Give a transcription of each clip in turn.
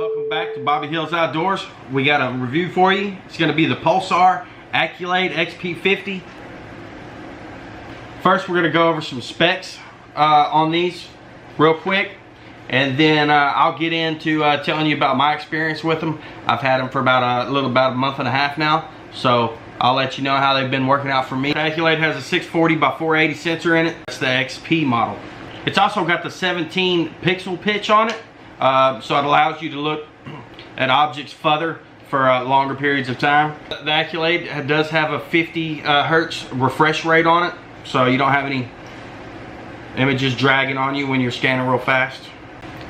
Welcome back to Bobby Hills Outdoors. We got a review for you. It's going to be the PULSAR ACCOLADE XP50. First, we're going to go over some specs on these real quick, and then I'll get into telling you about my experience with them. I've had them for about a month and a half now, so I'll let you know how they've been working out for me. The ACCOLADE has a 640 by 480 sensor in it. That's the XP model. It's also got the 17 pixel pitch on it. So it allows you to look at objects further for longer periods of time. The ACCOLADE does have a 50 hertz refresh rate on it, so you don't have any images dragging on you when you're scanning real fast.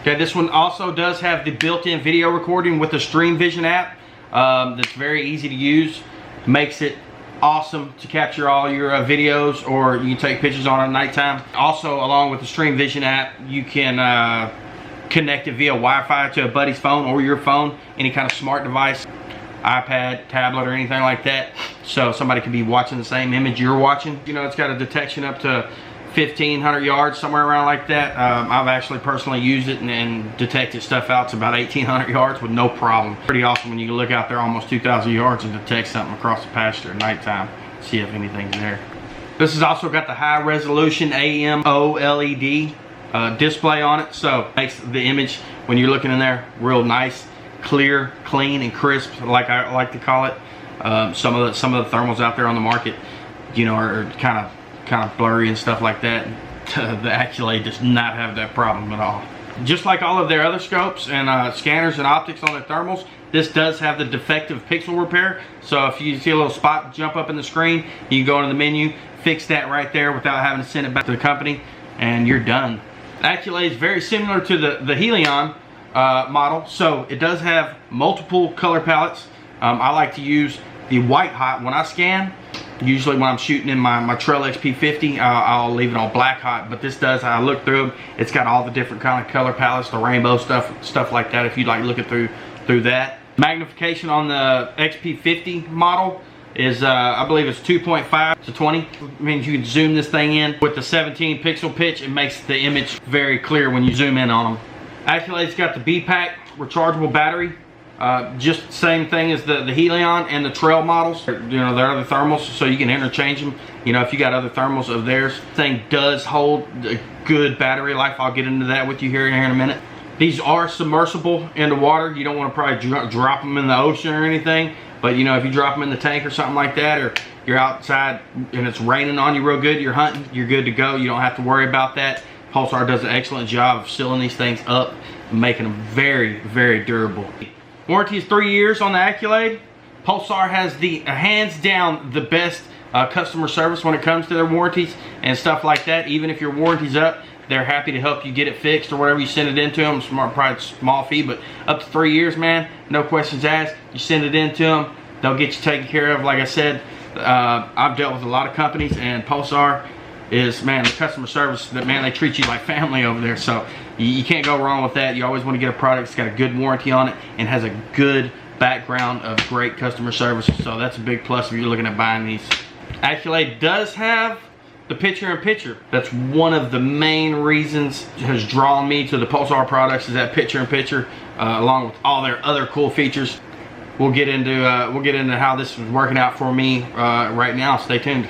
Okay, this one also does have the built-in video recording with the Stream Vision app. That's very easy to use. Makes it awesome to capture all your videos, or you can take pictures on at nighttime. Also, along with the Stream Vision app, you can connect it via Wi-Fi to a buddy's phone or your phone, any kind of smart device, iPad, tablet, or anything like that. So somebody could be watching the same image you're watching. You know, it's got a detection up to 1,500 yards, somewhere around like that. I've actually personally used it and detected stuff out to about 1,800 yards with no problem. Pretty awesome when you can look out there almost 2,000 yards and detect something across the pasture at nighttime, see if anything's there. This has also got the high resolution AMOLED display on it, so it makes the image when you're looking in there real nice, clear, clean, and crisp, like I like to call it. Some of the thermals out there on the market, you know, are kind of blurry and stuff like that. The ACCOLADE does not have that problem at all. Just like all of their other scopes and scanners and optics on their thermals, this does have the defective pixel repair. So if you see a little spot jump up in the screen, you can go into the menu, fix that right there without having to send it back to the company, and you're done. ACCOLADE is very similar to the Helion model, so it does have multiple color palettes. I like to use the white hot when I scan. Usually when I'm shooting in my Trail XP50, I'll leave it on black hot, but this does, I look through them, it's got all the different kind of color palettes, the rainbow stuff like that, if you'd like looking through that. Magnification on the XP50 model is I believe it's 2.5 to 20. It means you can zoom this thing in. With the 17 pixel pitch, it makes the image very clear when you zoom in on them. ACCOLADE's got the B-Pack rechargeable battery. Just the same thing as the Helion and the Trail models. You know, their other thermals, so you can interchange them. You know, if you got other thermals of theirs. This thing does hold a good battery life. I'll get into that with you here in a minute. These are submersible in the water. You don't want to probably drop them in the ocean or anything. But you know, if you drop them in the tank or something like that, or you're outside and it's raining on you real good, you're hunting, you're good to go. You don't have to worry about that. PULSAR does an excellent job of sealing these things up and making them very, very durable. Warranty is 3 years on the ACCOLADE. PULSAR has the hands down the best customer service when it comes to their warranties and stuff like that. Even if your warranty's up, they're happy to help you get it fixed or whatever you send it into them. Probably a small fee, but up to 3 years, man, no questions asked. You send it into them, they'll get you taken care of. Like I said, I've dealt with a lot of companies, and PULSAR is, man, the customer service, that, man, they treat you like family over there. So you can't go wrong with that. You always want to get a product that's got a good warranty on it and has a good background of great customer service. So that's a big plus if you're looking at buying these. ACCOLADE does have the picture-in-picture. That's one of the main reasons it has drawn me to the PULSAR products, is that picture-in-picture, along with all their other cool features. We'll get into how this is working out for me right now. Stay tuned.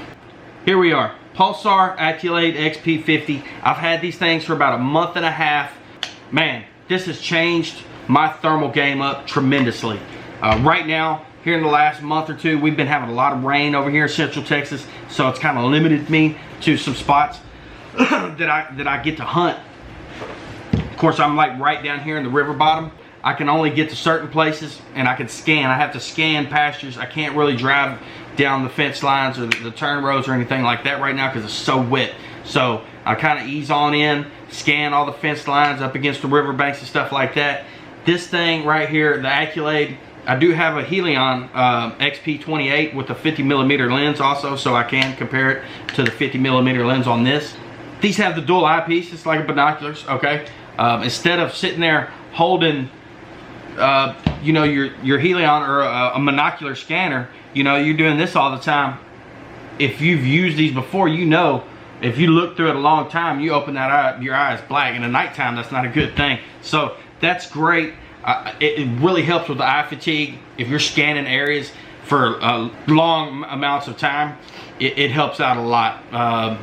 Here we are, PULSAR ACCOLADE XP50. I've had these things for about a month and a half. Man, this has changed my thermal game up tremendously. Right now, here in the last month or two, we've been having a lot of rain over here in Central Texas, so it's kind of limited me to some spots that I get to hunt. Of course, I'm like right down here in the river bottom. I can only get to certain places, and I can scan. I have to scan pastures. I can't really drive down the fence lines or the turn roads or anything like that right now because it's so wet. So I kind of ease on in, scan all the fence lines up against the riverbanks and stuff like that. This thing right here, the ACCOLADE, I do have a Helion XP28 with a 50mm lens also, so I can compare it to the 50mm lens on this. These have the dual eyepiece. It's like a binoculars, okay? Instead of sitting there holding you know, your Helion or a monocular scanner, you know, you're doing this all the time. If you've used these before, you know, if you look through it a long time, you open that eye, your eye is black, and at nighttime, that's not a good thing. So that's great. it really helps with the eye fatigue. If you're scanning areas for long amounts of time, it helps out a lot.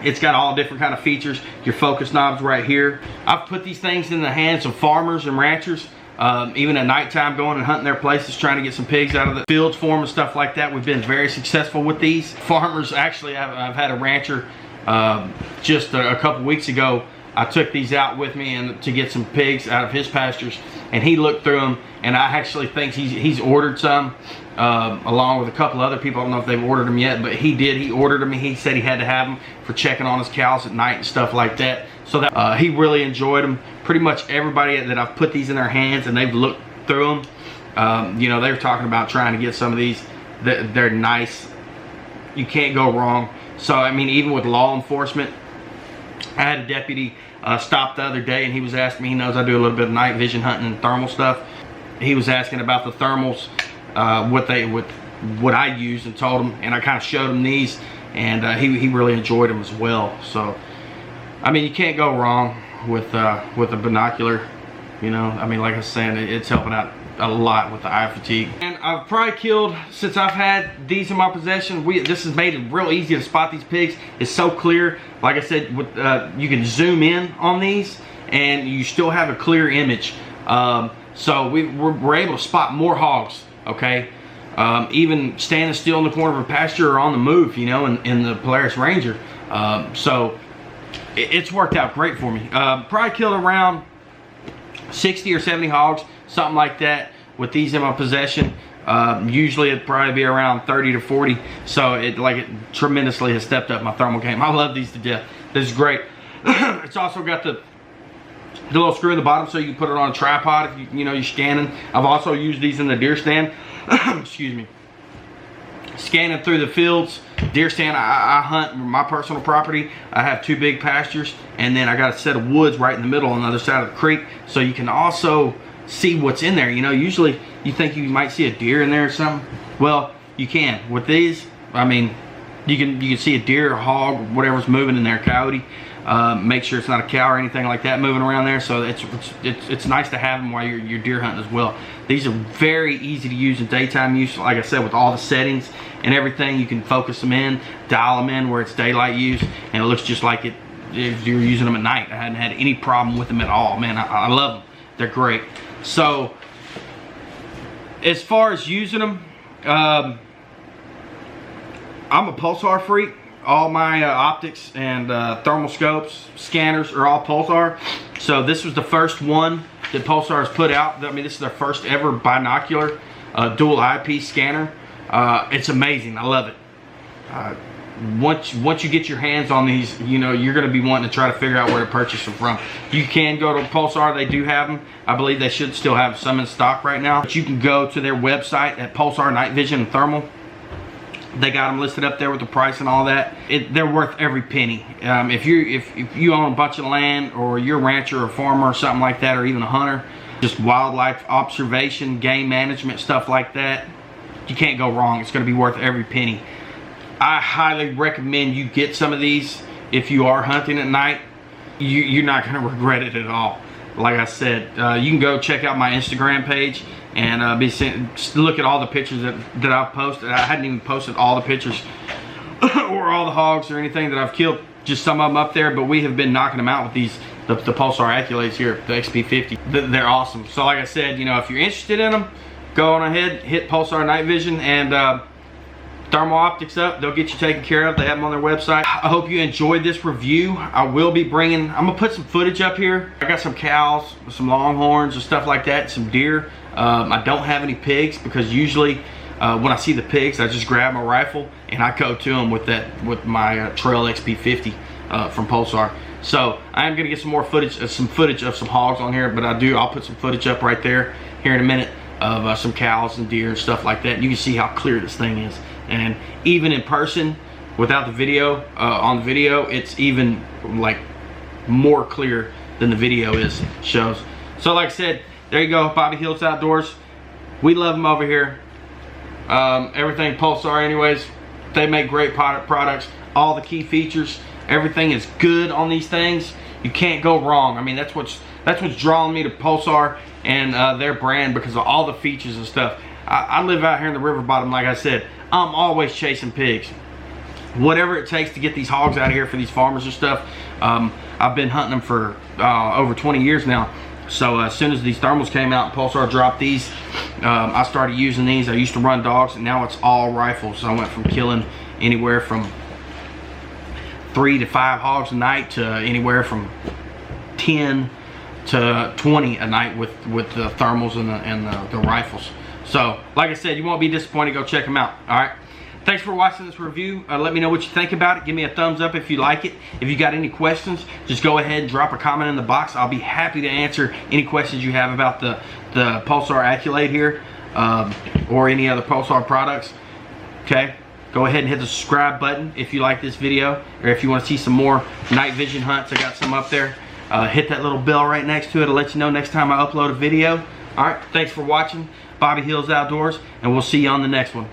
It's got all different kind of features. Your focus knobs right here. I've put these things in the hands of farmers and ranchers, even at nighttime, going and hunting their places, trying to get some pigs out of the fields for them and stuff like that. We've been very successful with these. Farmers, actually, I've had a rancher just a couple weeks ago. I took these out with me and to get some pigs out of his pastures, and he looked through them, and I actually think he's ordered some along with a couple other people. I don't know if they've ordered them yet, but he did. He ordered them, and he said he had to have them for checking on his cows at night and stuff like that. So that he really enjoyed them. Pretty much everybody that I've put these in their hands and they've looked through them, you know, they were talking about trying to get some of these. They're nice. You can't go wrong. So I mean, even with law enforcement, I had a deputy stop the other day, and he was asking me, he knows I do a little bit of night vision hunting and thermal stuff. He was asking about the thermals, what I use, and told him, and I kind of showed him these, and he really enjoyed them as well. So I mean, you can't go wrong with a binocular, you know. I mean, like I was saying, it's helping out a lot with the eye fatigue. And I've probably killed, since I've had these in my possession, this has made it real easy to spot these pigs. It's so clear. Like I said, with you can zoom in on these and you still have a clear image. So we're able to spot more hogs, okay? Even standing still in the corner of a pasture or on the move, you know, in the Polaris Ranger. So it's worked out great for me. Probably killed around 60 or 70 hogs, something like that, with these in my possession. Usually it'd probably be around 30 to 40. So it tremendously has stepped up my thermal game. I love these to death. This is great. It's also got the little screw in the bottom so you can put it on a tripod if you know you're scanning. I've also used these in the deer stand. Excuse me. Scanning through the fields. Deer stand, I hunt my personal property. I have 2 big pastures, and then I got a set of woods right in the middle on the other side of the creek, so you can also see what's in there. You know, usually you think you might see a deer in there or something. Well, you can. With these, I mean, you can see a deer, a hog, whatever's moving in there, coyote. Make sure it's not a cow or anything like that moving around there. So it's nice to have them while you're deer hunting as well. These are very easy to use in daytime use. Like I said, with all the settings and everything, you can focus them in, dial them in where it's daylight use, and it looks just like it if you're using them at night. I hadn't had any problem with them at all. Man, I love them. They're great. So as far as using them, I'm a PULSAR freak. All my optics and thermal scopes, scanners are all PULSAR. So this was the first one that PULSAR has put out. I mean, this is their first ever binocular dual eyepiece scanner. It's amazing. I love it. Once you get your hands on these, you know, you're going to be wanting to try to figure out where to purchase them from. You can go to PULSAR. They do have them. I believe they should still have some in stock right now. But you can go to their website at PULSAR Night Vision and Thermal. They got them listed up there with the price and all that. They're worth every penny. If you own a bunch of land, or you're a rancher or a farmer or something like that, or even a hunter, just wildlife observation, game management, stuff like that, you can't go wrong. It's going to be worth every penny. I highly recommend you get some of these if you are hunting at night. You're not going to regret it at all. Like I said, you can go check out my Instagram page and look at all the pictures that I've posted. I hadn't even posted all the pictures or all the hogs or anything that I've killed, just some of them up there, but we have been knocking them out with these, the PULSAR Accolades here, the XP50. They're awesome. So like I said, you know, if you're interested in them, go on ahead, hit PULSAR Night Vision and Thermal Optics up. They'll get you taken care of. They have them on their website. I hope you enjoyed this review. I will be bringing, I'm gonna put some footage up here. I got some cows, some longhorns and stuff like that, some deer. I don't have any pigs because usually when I see the pigs, I just grab my rifle and I go to them with my Trail XP50 from PULSAR. So I am gonna get some more footage, some hogs on here, but I'll put some footage up right there here in a minute of some cows and deer and stuff like that. And you can see how clear this thing is. And even in person, without the video, on the video, it's even like more clear than the video shows. So like I said, there you go, Bobby Hills Outdoors. We love them over here. Everything PULSAR anyways. They make great products. All the key features, everything is good on these things. You can't go wrong. I mean, that's what's drawing me to Pulsar and their brand, because of all the features and stuff. I live out here in the river bottom, like I said. I'm always chasing pigs. Whatever it takes to get these hogs out of here for these farmers and stuff. I've been hunting them for over 20 years now. So as soon as these thermals came out, Pulsar dropped these, I started using these. I used to run dogs, and now it's all rifles. So I went from killing anywhere from 3 to 5 hogs a night to anywhere from 10 to 20 a night with the thermals and the rifles. So like I said, you won't be disappointed. Go check them out. All right, thanks for watching this review. Let me know what you think about it. Give me a thumbs up if you like it. If you got any questions, just go ahead and drop a comment in the box. I'll be happy to answer any questions you have about the Pulsar Accolade here, or any other Pulsar products. Okay, go ahead and hit the subscribe button if you like this video, or if you want to see some more night vision hunts. I got some up there. Hit that little bell right next to it to let you know next time I upload a video. All right, thanks for watching Bobby Hills Outdoors, and we'll see you on the next one.